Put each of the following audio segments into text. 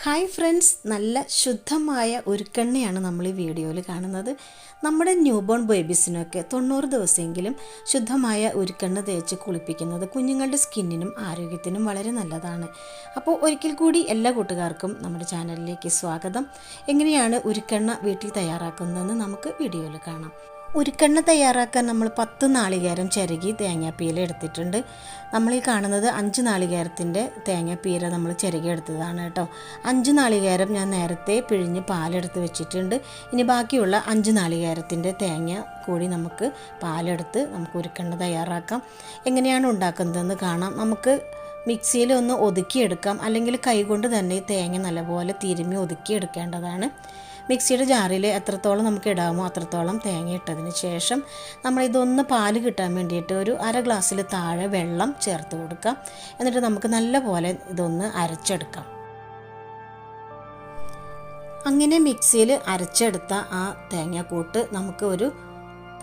Hi friends, നല്ല ശുദ്ധമായ ഉരുക്കെണ്ണയാണ് നമ്മൾ ഈ വീഡിയോയിൽ കാണുന്നത്. നമ്മുടെ ന്യൂബോൺ ബേബീസിനൊക്കെ 90 ദിവസമെങ്കിലും ശുദ്ധമായ ഉരുക്കെണ്ണ തേച്ച് കുളിപ്പിക്കുന്നത് കുഞ്ഞുങ്ങളുടെ സ്കിന്നിനും ആരോഗ്യത്തിനും വളരെ നല്ലതാണ്. അപ്പോൾ ഒരിക്കൽ കൂടി എല്ലാ കൂട്ടുകാർക്കും നമ്മുടെ ചാനലിലേക്ക് സ്വാഗതം. എങ്ങനെയാണ് ഉരുക്കെണ്ണ വീട്ടിൽ തയ്യാറാക്കുന്നതെന്ന് നമുക്ക് വീഡിയോയിൽ കാണാം. ഉരുക്കെണ്ണ തയ്യാറാക്കാൻ നമ്മൾ 10 നാളികേരം ചിരകി തേങ്ങാപ്പീര എടുത്തിട്ടുണ്ട്. നമ്മൾ ഈ കാണുന്നത് 5 നാളികേരത്തിൻ്റെ തേങ്ങാപ്പീര നമ്മൾ ചിരകി എടുത്തതാണ് കേട്ടോ. 5 നാളികേരം ഞാൻ നേരത്തെ പിഴിഞ്ഞ് പാലെടുത്ത് വെച്ചിട്ടുണ്ട്. ഇനി ബാക്കിയുള്ള 5 നാളികേരത്തിൻ്റെ തേങ്ങ കൂടി നമുക്ക് പാലെടുത്ത് നമുക്ക് ഉരുക്കെണ്ണ തയ്യാറാക്കാം. എങ്ങനെയാണ് ഉണ്ടാക്കുന്നതെന്ന് കാണാം. നമുക്ക് മിക്സിയിൽ ഒന്ന് ഒതുക്കിയെടുക്കാം, അല്ലെങ്കിൽ കൈകൊണ്ട് തന്നെ തേങ്ങ നല്ലപോലെ തിരുമ്മി ഒതുക്കിയെടുക്കേണ്ടതാണ്. മിക്സിയുടെ ജാറിൽ എത്രത്തോളം നമുക്ക് ഇടാമോ അത്രത്തോളം തേങ്ങ ഇട്ടതിന് ശേഷം നമ്മളിതൊന്ന് പാല് കിട്ടാൻ വേണ്ടിയിട്ട് ഒരു അര ഗ്ലാസ്സിൽ താഴെ വെള്ളം ചേർത്ത് കൊടുക്കാം. എന്നിട്ട് നമുക്ക് നല്ലപോലെ ഇതൊന്ന് അരച്ചെടുക്കാം. അങ്ങനെ മിക്സിയിൽ അരച്ചെടുത്ത ആ തേങ്ങാക്കൂട്ട് നമുക്ക് ഒരു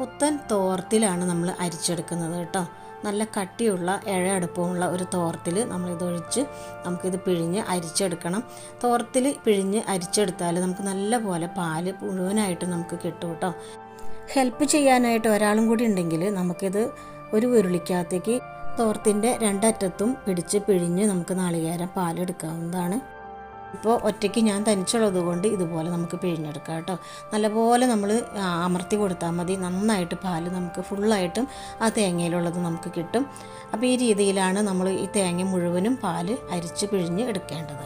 പുത്തൻ തോർത്തിലാണ് നമ്മൾ അരിച്ചെടുക്കുന്നത് കേട്ടോ. നല്ല കട്ടിയുള്ള അടുപ്പമുള്ള ഒരു തോർത്തിൽ നമ്മളിതൊഴിച്ച് നമുക്കിത് പിഴിഞ്ഞ് അരിച്ചെടുക്കണം. തോർത്തിൽ പിഴിഞ്ഞ് അരിച്ചെടുത്താൽ നമുക്ക് നല്ല പോലെ പാല് മുഴുവനായിട്ട് നമുക്ക് കിട്ടും കേട്ടോ. ഹെൽപ്പ് ചെയ്യാനായിട്ട് ഒരാളും കൂടി ഉണ്ടെങ്കിൽ നമുക്കിത് ഒരു ഉരുളിക്കകത്തേക്ക് തോർത്തിൻ്റെ രണ്ടറ്റത്തും പിടിച്ച് പിഴിഞ്ഞ് നമുക്ക് നാളികേരം പാലെടുക്കാവുന്നതാണ്. ഇപ്പോൾ ഒറ്റയ്ക്ക് ഞാൻ തനിച്ചുള്ളത് കൊണ്ട് ഇതുപോലെ നമുക്ക് പിഴിഞ്ഞെടുക്കാം കേട്ടോ. നല്ലപോലെ നമ്മൾ അമർത്തി കൊടുത്താൽ മതി. നന്നായിട്ട് പാല് നമുക്ക് ഫുള്ളായിട്ടും ആ തേങ്ങയിലുള്ളത് നമുക്ക് കിട്ടും. അപ്പോൾ ഈ രീതിയിലാണ് നമ്മൾ ഈ തേങ്ങ മുഴുവനും പാല് അരിച്ച് പിഴിഞ്ഞ് എടുക്കേണ്ടത്.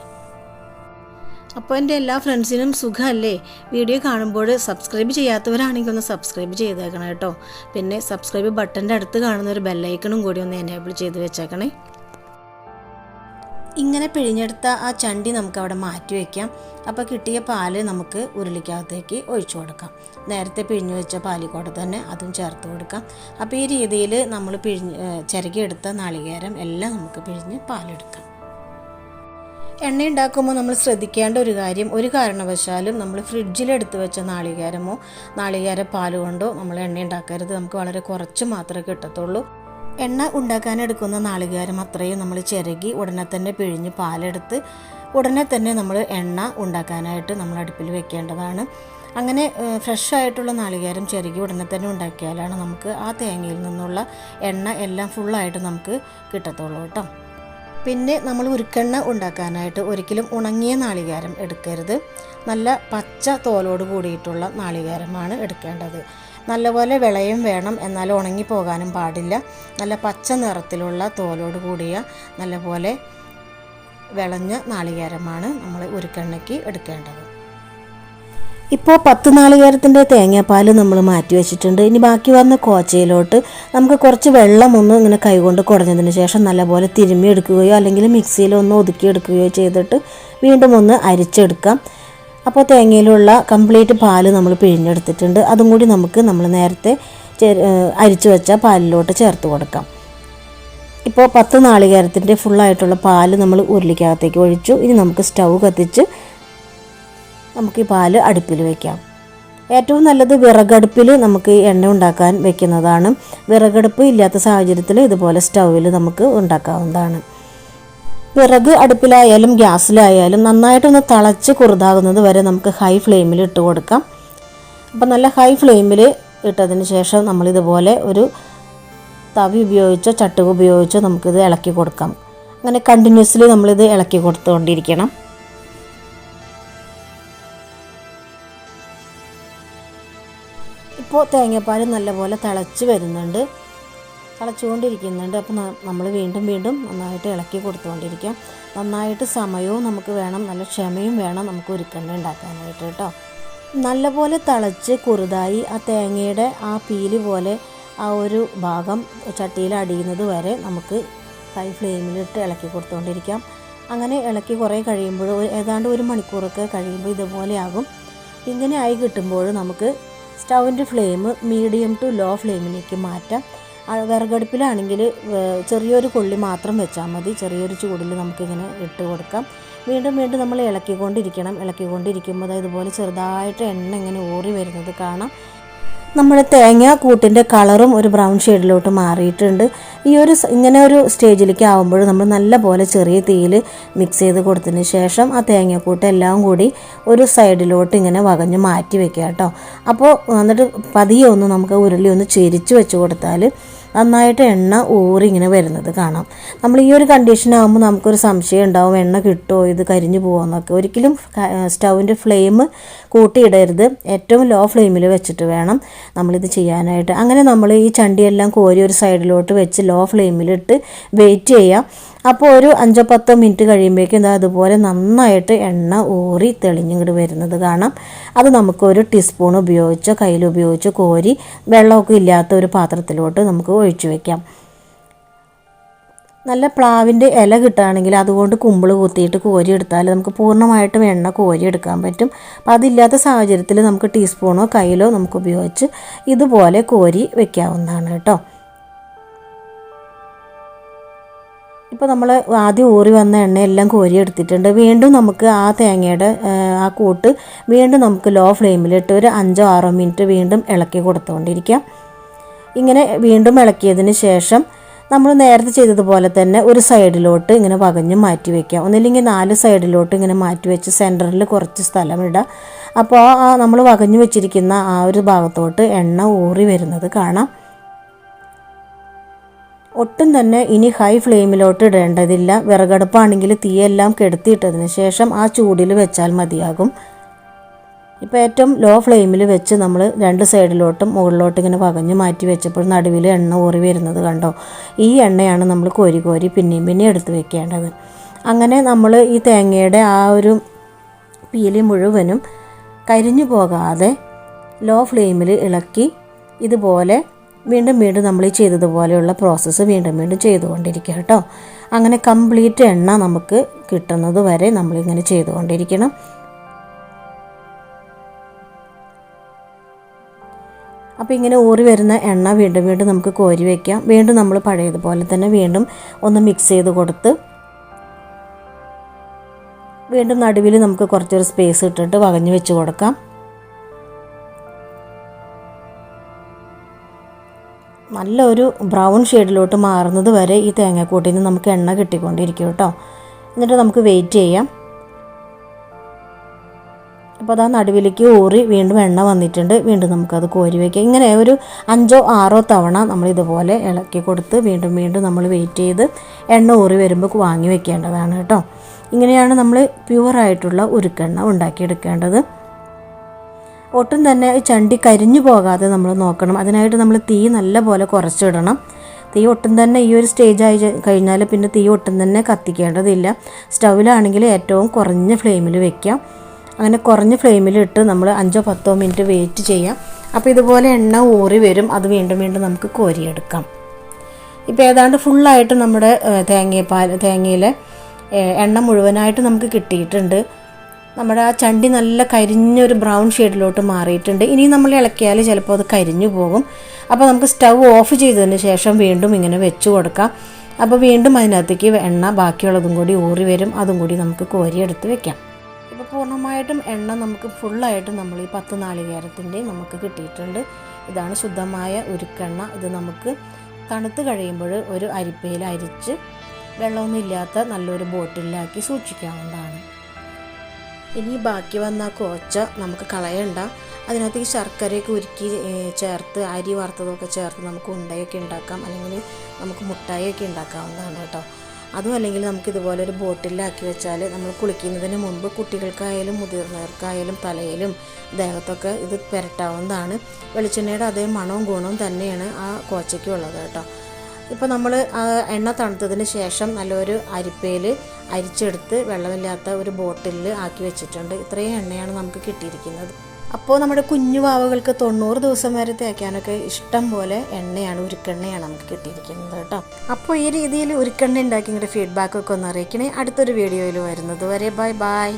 അപ്പോൾ എൻ്റെ എല്ലാ ഫ്രണ്ട്സിനും സുഖമല്ലേ? വീഡിയോ കാണുമ്പോൾ സബ്സ്ക്രൈബ് ചെയ്യാത്തവരാണെങ്കിൽ ഒന്ന് സബ്സ്ക്രൈബ് ചെയ്തേക്കണം കേട്ടോ. പിന്നെ സബ്സ്ക്രൈബ് ബട്ടൻ്റെ അടുത്ത് കാണുന്ന ഒരു ബെല്ലൈക്കണും കൂടി ഒന്ന് എനേബിൾ ചെയ്ത് വെച്ചേക്കണേ. ഇങ്ങനെ പിഴിഞ്ഞെടുത്ത ആ ചണ്ടി നമുക്ക് അവിടെ മാറ്റി വയ്ക്കാം. അപ്പോൾ കിട്ടിയ പാല് നമുക്ക് ഉരുളിക്കകത്തേക്ക് ഒഴിച്ചു കൊടുക്കാം. നേരത്തെ പിഴിഞ്ഞു വെച്ച പാലിക്കൂടെ തന്നെ അതും ചേർത്ത് കൊടുക്കാം. അപ്പോൾ ഈ രീതിയിൽ നമ്മൾ ചിരകിയെടുത്ത നാളികേരം എല്ലാം നമുക്ക് പിഴിഞ്ഞ് പാലെടുക്കാം. എണ്ണ ഉണ്ടാക്കുമ്പോൾ നമ്മൾ ശ്രദ്ധിക്കേണ്ട ഒരു കാര്യം, ഒരു കാരണവശാലും നമ്മൾ ഫ്രിഡ്ജിലെടുത്ത് വെച്ച നാളികേരമോ നാളികേര പാൽ കൊണ്ടോ നമ്മൾ എണ്ണ ഉണ്ടാക്കരുത്. നമുക്ക് വളരെ കുറച്ച് മാത്രമേ കിട്ടത്തുള്ളൂ. എണ്ണ ഉണ്ടാക്കാനെടുക്കുന്ന നാളികേരം അത്രയും നമ്മൾ ചിരകി ഉടനെ തന്നെ പിഴിഞ്ഞ് പാലെടുത്ത് ഉടനെ തന്നെ നമ്മൾ എണ്ണ ഉണ്ടാക്കാനായിട്ട് നമ്മൾ അടുപ്പിൽ വെക്കേണ്ടതാണ്. അങ്ങനെ ഫ്രഷ് ആയിട്ടുള്ള നാളികേരം ചിരകി ഉടനെ തന്നെ ഉണ്ടാക്കിയാലാണ് നമുക്ക് ആ തേങ്ങയിൽ നിന്നുള്ള എണ്ണ എല്ലാം ഫുള്ളായിട്ട് നമുക്ക് കിട്ടത്തുള്ളൂ കേട്ടോ. പിന്നെ നമ്മൾ ഉരുക്കെണ്ണ ഉണ്ടാക്കാനായിട്ട് ഒരിക്കലും ഉണങ്ങിയ നാളികേരം എടുക്കരുത്. നല്ല പച്ച തോലോട് കൂടിയിട്ടുള്ള നാളികേരമാണ് എടുക്കേണ്ടത്. നല്ലപോലെ വിളയും വേണം, എന്നാൽ ഉണങ്ങിപ്പോകാനും പാടില്ല. നല്ല പച്ച നിറത്തിലുള്ള തോലോട് കൂടിയ നല്ലപോലെ വിളഞ്ഞ നാളികേരമാണ് നമ്മൾ ഉരുക്കെണ്ണയ്ക്ക് എടുക്കേണ്ടത്. ഇപ്പോൾ 10 നാളികേരത്തിൻ്റെ തേങ്ങാപ്പാൽ നമ്മൾ മാറ്റി വെച്ചിട്ടുണ്ട്. ഇനി ബാക്കി വന്ന കോച്ചയിലോട്ട് നമുക്ക് കുറച്ച് വെള്ളം ഒന്ന് ഇങ്ങനെ കൈകൊണ്ട് കുടഞ്ഞതിന് ശേഷം നല്ലപോലെ തിരുമ്മി എടുക്കുകയോ അല്ലെങ്കിൽ മിക്സിയിൽ ഒന്ന് ഒതുക്കിയെടുക്കുകയോ ചെയ്തിട്ട് വീണ്ടും ഒന്ന് അരിച്ചെടുക്കാം. അപ്പോൾ തേങ്ങയിലുള്ള കംപ്ലീറ്റ് പാല് നമ്മൾ പിഴിഞ്ഞെടുത്തിട്ടുണ്ട്. അതും കൂടി നമ്മൾ നേരത്തെ അരിച്ചു വെച്ച പാലിലോട്ട് ചേർത്ത് കൊടുക്കാം. ഇപ്പോൾ 10 നാളികേരത്തിൻ്റെ ഫുള്ളായിട്ടുള്ള പാല് നമ്മൾ ഉരുളിക്കകത്തേക്ക് ഒഴിച്ചു. ഇനി നമുക്ക് സ്റ്റൗ കത്തിച്ച് നമുക്ക് ഈ പാല് അടുപ്പിൽ വയ്ക്കാം. ഏറ്റവും നല്ലത് വിറകടുപ്പിൽ നമുക്ക് എണ്ണ ഉണ്ടാക്കാൻ വെക്കുന്നതാണ്. വിറകടുപ്പ് ഇല്ലാത്ത സാഹചര്യത്തിൽ ഇതുപോലെ സ്റ്റൗവിൽ നമുക്ക് ഉണ്ടാക്കാവുന്നതാണ്. വിറക് അടുപ്പിലായാലും ഗ്യാസിലായാലും നന്നായിട്ടൊന്ന് തിളച്ച് കുറുതാകുന്നത് വരെ നമുക്ക് ഹൈ ഫ്ലെയിമിൽ ഇട്ട് കൊടുക്കാം. അപ്പോൾ നല്ല ഹൈ ഫ്ലെയിമിൽ ഇട്ടതിന് ശേഷം നമ്മളിതുപോലെ ഒരു തവി ഉപയോഗിച്ചോ ചട്ടുക ഉപയോഗിച്ചോ നമുക്കിത് ഇളക്കി കൊടുക്കാം. അങ്ങനെ കണ്ടിന്യൂസ്ലി നമ്മളിത് ഇളക്കി കൊടുത്തുകൊണ്ടിരിക്കണം. ഇപ്പോൾ തേങ്ങാപ്പാൽ നല്ലപോലെ തിളച്ചുകൊണ്ടിരിക്കുന്നുണ്ട്. അപ്പോൾ നമ്മൾ വീണ്ടും നന്നായിട്ട് ഇളക്കി കൊടുത്തുകൊണ്ടിരിക്കാം. നന്നായിട്ട് സമയവും നമുക്ക് വേണം, നല്ല ക്ഷമയും വേണം നമുക്ക് ഉരുക്കെണ്ണ ഉണ്ടാക്കാനായിട്ട് കേട്ടോ. നല്ലപോലെ തിളച്ച് കുറുതായി ആ തേങ്ങയുടെ ആ പീല് പോലെ ആ ഒരു ഭാഗം ചട്ടിയിൽ അടിയുന്നത് വരെ നമുക്ക് ഹൈ ഫ്ലെയിമിലിട്ട് ഇളക്കി കൊടുത്തുകൊണ്ടിരിക്കാം. അങ്ങനെ ഇളക്കി കുറേ കഴിയുമ്പോൾ ഏതാണ്ട് 1 മണിക്കൂറൊക്കെ കഴിയുമ്പോൾ ഇതുപോലെയാകും. ഇങ്ങനെ ആയി കിട്ടുമ്പോൾ നമുക്ക് സ്റ്റൗവിൻ്റെ ഫ്ലെയിം മീഡിയം ടു ലോ ഫ്ലെയിമിലേക്ക് മാറ്റാം. വിറകടുപ്പിലാണെങ്കിൽ ചെറിയൊരു കൊള്ളി മാത്രം വെച്ചാൽ മതി. ചെറിയൊരു ചൂടിൽ നമുക്കിങ്ങനെ ഇട്ട് കൊടുക്കാം. വീണ്ടും നമ്മൾ ഇളക്കിക്കൊണ്ടിരിക്കുമ്പോൾ ഇതുപോലെ ചെറുതായിട്ട് എണ്ണ ഇങ്ങനെ ഊറി വരുന്നത് കാണാം. നമ്മുടെ തേങ്ങ കൂട്ടിൻ്റെ കളറും ഒരു ബ്രൗൺ ഷെയ്ഡിലോട്ട് മാറിയിട്ടുണ്ട്. ഇങ്ങനെ ഒരു സ്റ്റേജിലേക്ക് ആകുമ്പോൾ നമ്മൾ നല്ല പോലെ ചെറിയ തീയിൽ മിക്സ് ചെയ്ത് കൊടുത്തതിന് ശേഷം ആ തേങ്ങാക്കൂട്ട് എല്ലാം കൂടി ഒരു സൈഡിലോട്ട് ഇങ്ങനെ വകഞ്ഞ് മാറ്റി വെക്കുക കേട്ടോ. അപ്പോൾ എന്നിട്ട് പതിയെ ഒന്ന് നമുക്ക് ഉരുളി ഒന്ന് ചെരിച്ച് വെച്ച് കൊടുത്താൽ നന്നായിട്ട് എണ്ണ ഊറി ഇങ്ങനെ വരുന്നത് കാണാം. നമ്മൾ ഈ ഒരു കണ്ടീഷനാകുമ്പോൾ നമുക്കൊരു സംശയം ഉണ്ടാവും, എണ്ണ കിട്ടുമോ, ഇത് കരിഞ്ഞു പോകുമോ എന്നൊക്കെ. ഒരിക്കലും സ്റ്റൗവിൻ്റെ ഫ്ലെയിം കൂട്ടിയിടരുത്, ഏറ്റവും ലോ ഫ്ലെയിമിൽ വെച്ചിട്ട് വേണം നമ്മളിത് ചെയ്യാനായിട്ട്. അങ്ങനെ നമ്മൾ ഈ ചണ്ടിയെല്ലാം കോരി ഒരു സൈഡിലോട്ട് വെച്ച് ലോ ഫ്ലെയിമിലിട്ട് വെയിറ്റ് ചെയ്യാം. അപ്പോൾ ഒരു 5-10 മിനിറ്റ് കഴിയുമ്പോഴേക്കും അതുപോലെ നന്നായിട്ട് എണ്ണ ഊറി തെളിഞ്ഞിങ്ങോട്ട് വരുന്നത് കാണാം. അത് നമുക്കൊരു ടീസ്പൂൺ ഉപയോഗിച്ചോ കയ്യിൽ ഉപയോഗിച്ചോ കോരി വെള്ളമൊക്കെ ഇല്ലാത്ത ഒരു പാത്രത്തിലോട്ട് നമുക്ക് ഒഴിച്ചു വയ്ക്കാം. നല്ല പ്ലാവിൻ്റെ ഇല കിട്ടുകയാണെങ്കിൽ അതുകൊണ്ട് കുമ്പിൾ കുത്തിയിട്ട് കോരിയെടുത്താൽ നമുക്ക് പൂർണ്ണമായിട്ടും എണ്ണ കോരിയെടുക്കാൻ പറ്റും. അപ്പോൾ അതില്ലാത്ത സാഹചര്യത്തിൽ നമുക്ക് ടീസ്പൂണോ കയ്യിലോ നമുക്ക് ഉപയോഗിച്ച് ഇതുപോലെ കോരി വയ്ക്കാവുന്നതാണ് കേട്ടോ. ഇപ്പോൾ നമ്മൾ ആദ്യം ഊറി വന്ന എണ്ണയെല്ലാം കോരി എടുത്തിട്ടുണ്ട്. വീണ്ടും നമുക്ക് ആ തേങ്ങയുടെ ആ കൂട്ട് വീണ്ടും നമുക്ക് ലോ ഫ്ലെയിമിലിട്ട് ഒരു 5-6 മിനിറ്റ് വീണ്ടും ഇളക്കി കൊടുത്തുകൊണ്ടിരിക്കാം. ഇങ്ങനെ വീണ്ടും ഇളക്കിയതിന് ശേഷം നമ്മൾ നേരത്തെ ചെയ്തതുപോലെ തന്നെ ഒരു സൈഡിലോട്ട് ഇങ്ങനെ വകഞ്ഞ് മാറ്റി വയ്ക്കാം. ഒന്നില്ലെങ്കിൽ 4 സൈഡിലോട്ട് ഇങ്ങനെ മാറ്റി വെച്ച് സെൻറ്ററിൽ കുറച്ച് സ്ഥലം ഇടാം. അപ്പോൾ നമ്മൾ വകഞ്ഞ് വെച്ചിരിക്കുന്ന ആ ഒരു ഭാഗത്തോട്ട് എണ്ണ ഊറി വരുന്നത് കാണാം. ഒട്ടും തന്നെ ഇനി ഹൈ ഫ്ലെയിമിലോട്ട് ഇടേണ്ടതില്ല. വിറകടുപ്പാണെങ്കിൽ തീയെല്ലാം കെടുത്തിയിട്ടതിന് ശേഷം ആ ചൂടിൽ വെച്ചാൽ മതിയാകും. ഇപ്പോൾ ഏറ്റവും ലോ ഫ്ലെയിമിൽ വെച്ച് നമ്മൾ 2 സൈഡിലോട്ടും മുകളിലോട്ട് ഇങ്ങനെ വകഞ്ഞ് മാറ്റി വെച്ചപ്പോൾ നടുവിൽ എണ്ണ ഊറി വരുന്നത് കണ്ടോ. ഈ എണ്ണയാണ് നമ്മൾ കോരി കോരി പിന്നെയും എടുത്ത് വെക്കേണ്ടത്. അങ്ങനെ നമ്മൾ ഈ തേങ്ങയുടെ ആ ഒരു പീലി മുഴുവനും കരിഞ്ഞു പോകാതെ ലോ ഫ്ലെയിമിൽ ഇളക്കി ഇതുപോലെ വീണ്ടും നമ്മൾ ഈ ചെയ്തതുപോലെയുള്ള പ്രോസസ്സ് വീണ്ടും ചെയ്തുകൊണ്ടിരിക്കുക കേട്ടോ. അങ്ങനെ കംപ്ലീറ്റ് എണ്ണ നമുക്ക് കിട്ടുന്നത് വരെ നമ്മളിങ്ങനെ ചെയ്തുകൊണ്ടിരിക്കണം. അപ്പോൾ ഇങ്ങനെ ഊറി വരുന്ന എണ്ണ വീണ്ടും നമുക്ക് കോരി വയ്ക്കാം. വീണ്ടും നമ്മൾ പഴയതുപോലെ തന്നെ വീണ്ടും ഒന്ന് മിക്സ് ചെയ്ത് കൊടുത്ത് വീണ്ടും നടുവിൽ നമുക്ക് കുറച്ചൊരു സ്പേസ് ഇട്ടിട്ട് വകഞ്ഞ് വെച്ച് കൊടുക്കാം. നല്ലൊരു ബ്രൗൺ ഷെയ്ഡിലോട്ട് മാറുന്നത് വരെ ഈ തേങ്ങാക്കൂട്ടിന് നമുക്ക് എണ്ണ കിട്ടിക്കൊണ്ടിരിക്കും കേട്ടോ. എന്നിട്ട് നമുക്ക് വെയിറ്റ് ചെയ്യാം. അപ്പോൾ അതാ നടുവിലേക്ക് ഊറി വീണ്ടും എണ്ണ വന്നിട്ടുണ്ട്. വീണ്ടും നമുക്കത് കോരി വയ്ക്കാം. ഇങ്ങനെ ഒരു 5-6 തവണ നമ്മൾ ഇതുപോലെ ഇളക്കി കൊടുത്ത് വീണ്ടും നമ്മൾ വെയിറ്റ് ചെയ്ത് എണ്ണ ഊറി വരുമ്പോൾ വാങ്ങി വെക്കേണ്ടതാണ് കേട്ടോ. ഇങ്ങനെയാണ് നമ്മൾ പ്യുവറായിട്ടുള്ള ഉരുക്കെണ്ണ ഉണ്ടാക്കിയെടുക്കേണ്ടത്. ഒട്ടും തന്നെ ചണ്ടി കരിഞ്ഞു പോകാതെ നമ്മൾ നോക്കണം. അതിനായിട്ട് നമ്മൾ തീ നല്ല പോലെ കുറച്ചിടണം. തീ ഒട്ടും തന്നെ ഈ ഒരു സ്റ്റേജായി കഴിഞ്ഞാൽ പിന്നെ തീ ഒട്ടും തന്നെ കത്തിക്കേണ്ടതില്ല. സ്റ്റൗവിലാണെങ്കിൽ ഏറ്റവും കുറഞ്ഞ ഫ്ലെയിമിൽ വെക്കാം. അങ്ങനെ കുറഞ്ഞ ഫ്ലെയിമിലിട്ട് നമ്മൾ 5-10 മിനിറ്റ് വെയിറ്റ് ചെയ്യാം. അപ്പോൾ ഇതുപോലെ എണ്ണ ഊറി വരും. അത് വീണ്ടും നമുക്ക് കോരിയെടുക്കാം. ഇപ്പോൾ ഏതാണ്ട് ഫുള്ളായിട്ട് നമ്മുടെ തേങ്ങയിലെ എണ്ണ മുഴുവനായിട്ട് നമുക്ക് കിട്ടിയിട്ടുണ്ട്. നമ്മുടെ ആ ചണ്ടി നല്ല കരിഞ്ഞൊരു ബ്രൗൺ ഷെയ്ഡിലോട്ട് മാറിയിട്ടുണ്ട്. ഇനി നമ്മൾ ഇളക്കിയാൽ ചിലപ്പോൾ അത് കരിഞ്ഞു പോകും. അപ്പോൾ നമുക്ക് സ്റ്റൗ ഓഫ് ചെയ്തതിന് ശേഷം വീണ്ടും ഇങ്ങനെ വെച്ച് കൊടുക്കാം. അപ്പോൾ വീണ്ടും അതിനകത്തേക്ക് എണ്ണ ബാക്കിയുള്ളതും കൂടി ഊറി വരും. അതും കൂടി നമുക്ക് കോരിയെടുത്ത് വെക്കാം. ഇപ്പോൾ പൂർണ്ണമായിട്ടും എണ്ണ നമുക്ക് ഫുള്ളായിട്ട് നമ്മൾ ഈ 10 നാളികേരത്തിൻ്റെ നമുക്ക് കിട്ടിയിട്ടുണ്ട്. ഇതാണ് ശുദ്ധമായ ഉരുക്കെണ്ണ. ഇത് നമുക്ക് തണുത്ത് കഴിയുമ്പോൾ ഒരു അരിപ്പയിൽ അരിച്ച് വെള്ളമൊന്നും ഇല്ലാത്ത നല്ലൊരു ബോട്ടിലാക്കി സൂക്ഷിക്കാവുന്നതാണ്. ഇനി ബാക്കി വന്ന കോച്ച നമുക്ക് കളയണ്ട. അതിനകത്ത് ഈ ശർക്കരയൊക്കെ ഉരുക്കി ചേർത്ത് അരി വറുത്തതൊക്കെ ചേർത്ത് നമുക്ക് ഉണ്ടയൊക്കെ ഉണ്ടാക്കാം, അല്ലെങ്കിൽ നമുക്ക് മുട്ടായൊക്കെ ഉണ്ടാക്കാവുന്നതാണ് കേട്ടോ. അതും അല്ലെങ്കിൽ നമുക്കിതുപോലെ ഒരു ബോട്ടിലാക്കി വെച്ചാൽ നമ്മൾ കുളിക്കുന്നതിന് മുമ്പ് കുട്ടികൾക്കായാലും മുതിർന്നവർക്കായാലും തലയിലും ദേഹത്തൊക്കെ ഇത് പുരട്ടാവുന്നതാണ്. വെളിച്ചെണ്ണയുടെ അതേ മണവും ഗുണവും തന്നെയാണ് ആ കോച്ചയ്ക്കും ഉള്ളത് കേട്ടോ. ഇപ്പോൾ നമ്മൾ എണ്ണ തണുത്തതിന് ശേഷം നല്ലൊരു അരിപ്പയിൽ അരിച്ചെടുത്ത് വെള്ളമില്ലാത്ത ഒരു ബോട്ടിലിൽ ആക്കി വെച്ചിട്ടുണ്ട്. ഇത്രയും എണ്ണയാണ് നമുക്ക് കിട്ടിയിരിക്കുന്നത്. അപ്പോൾ നമ്മുടെ കുഞ്ഞു വാവകൾക്ക് 90 ദിവസം വരെ തേക്കാനൊക്കെ ഇഷ്ടം പോലെ എണ്ണയാണ്, ഉരുക്കെണ്ണയാണ് നമുക്ക് കിട്ടിയിരിക്കുന്നത് കേട്ടോ. അപ്പോൾ ഈ രീതിയിൽ ഉരുക്കെണ്ണ ഉണ്ടാക്കി നിങ്ങളുടെ ഫീഡ്ബാക്കൊക്കെ ഒന്ന് അറിയിക്കണേ. അടുത്തൊരു വീഡിയോയിൽ വരുന്നത് വരെ ബൈ.